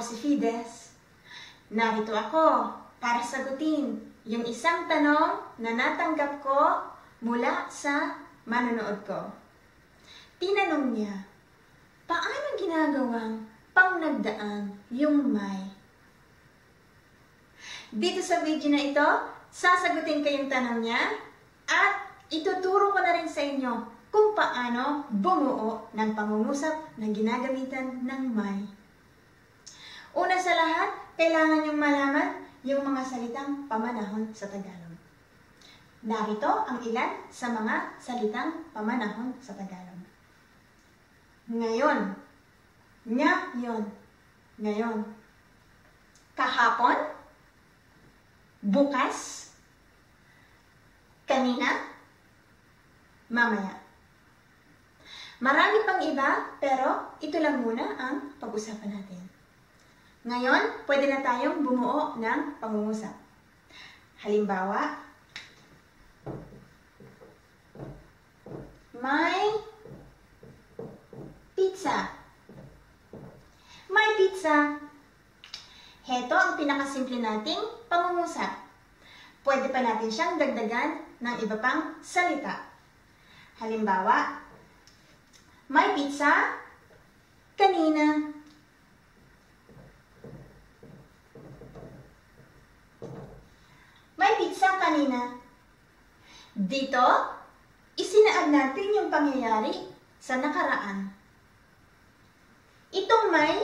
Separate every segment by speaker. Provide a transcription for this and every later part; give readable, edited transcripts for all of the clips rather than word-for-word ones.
Speaker 1: si Fides. Narito ako para sagutin yung isang tanong na natanggap ko mula sa manonood ko. Tinanong niya, paano ginagawang pangnagdaan yung may? Dito sa video na ito, sasagutin ko yung tanong niya at ituturo ko na rin sa inyo kung paano bumuo ng pangungusap na ginagamitan ng may. Una sa lahat, kailangan niyong malaman yung mga salitang pamanahon sa Tagalog. Narito ang ilan sa mga salitang pamanahon sa Tagalog. Ngayon, ngayon. Kahapon, bukas, kanina, mamaya. Marami pang iba, pero ito lang muna ang pag-usapan natin. Ngayon, pwede na tayong bumuo ng pangungusap. Halimbawa, may pizza. May pizza. Heto ang pinakasimple nating pangungusap. Pwede pa natin siyang dagdagan ng iba pang salita. Halimbawa, may pizza kanina. May pizza kanina. Dito, isinaad natin yung pangyayari sa nakaraan. Itong may,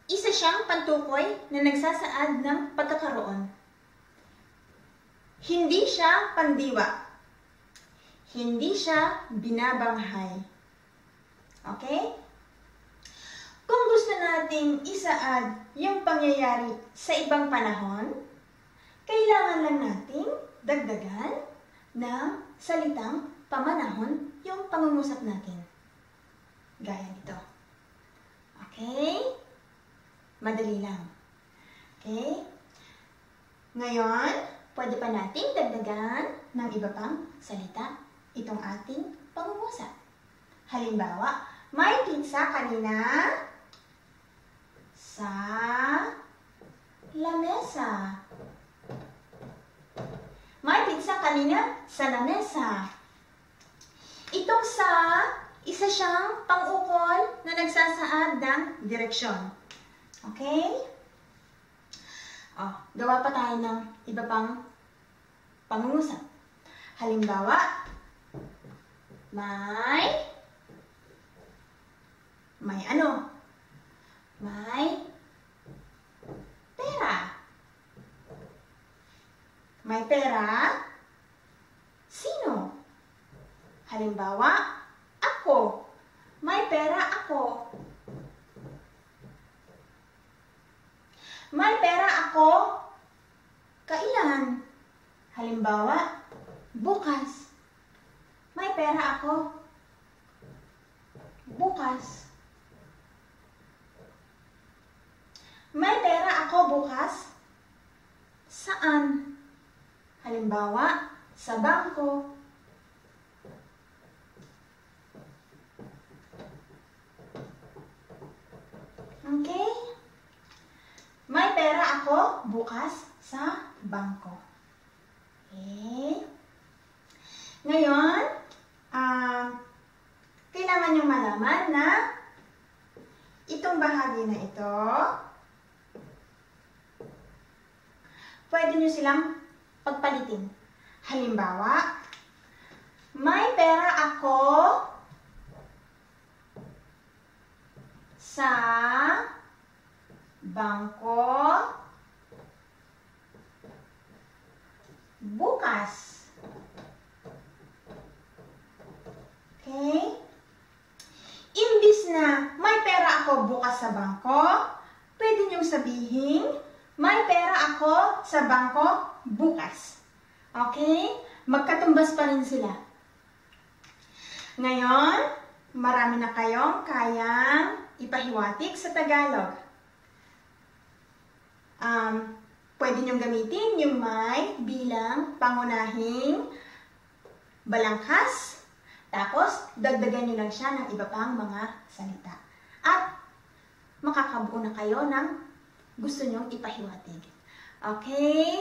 Speaker 1: isa siyang pantukoy na nagsasaad ng pagkakaroon. Hindi siya pandiwa. Hindi siya binabanghay. Okay? Kung gusto nating isaad yung pangyayari sa ibang panahon, kailangan lang nating dagdagan ng salitang pamanahon yung pangungusap natin. Gaya nito. Okay? Madali lang. Okay? Ngayon, pwede pa nating dagdagan ng iba pang salita itong ating pangungusap. Halimbawa, may pizza kanina sa lamesa. May pizza kanina sa lamesa. Itong sa, isa siyang pang-ukol na nagsasaad ng direksyon. Okay? Gawa pa tayo ng iba pang pangungusap. Halimbawa, may ano? May pera. May pera? Sino? Halimbawa, ako. May pera ako. May pera ako. Kailan? Halimbawa, bukas. May pera ako. Bukas. May pera ako bukas? Saan? Halimbawa, sa bangko. Okay? May pera ako bukas sa bangko. Okay? Ngayon, kailangan niyong malaman na itong bahagi na ito, pwede niyo silang pagpalitin. Halimbawa, may pera ako sa bangko bukas. Okay? Imbis na may pera ako bukas sa bangko, pwede niyong sabihin, may pera ako sa bangko bukas. Okay? Magkatumbas pa rin sila. Ngayon, marami na kayong kayang ipahiwatig sa Tagalog. Pwede niyong gamitin yung may bilang pangunahing balangkas. Tapos, dagdagan niyo lang siya ng iba pang mga salita. At makakabuo na kayo ng gusto nyong ipahiwatig. Okay?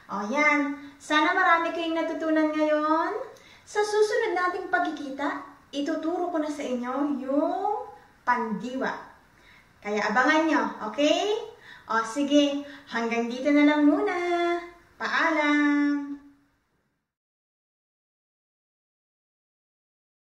Speaker 1: O yan, sana marami kayong natutunan ngayon. Sa susunod nating pagkikita, ituturo ko na sa inyo yung pandiwa. Kaya abangan nyo, okay? O sige, hanggang dito na lang muna. Paalam!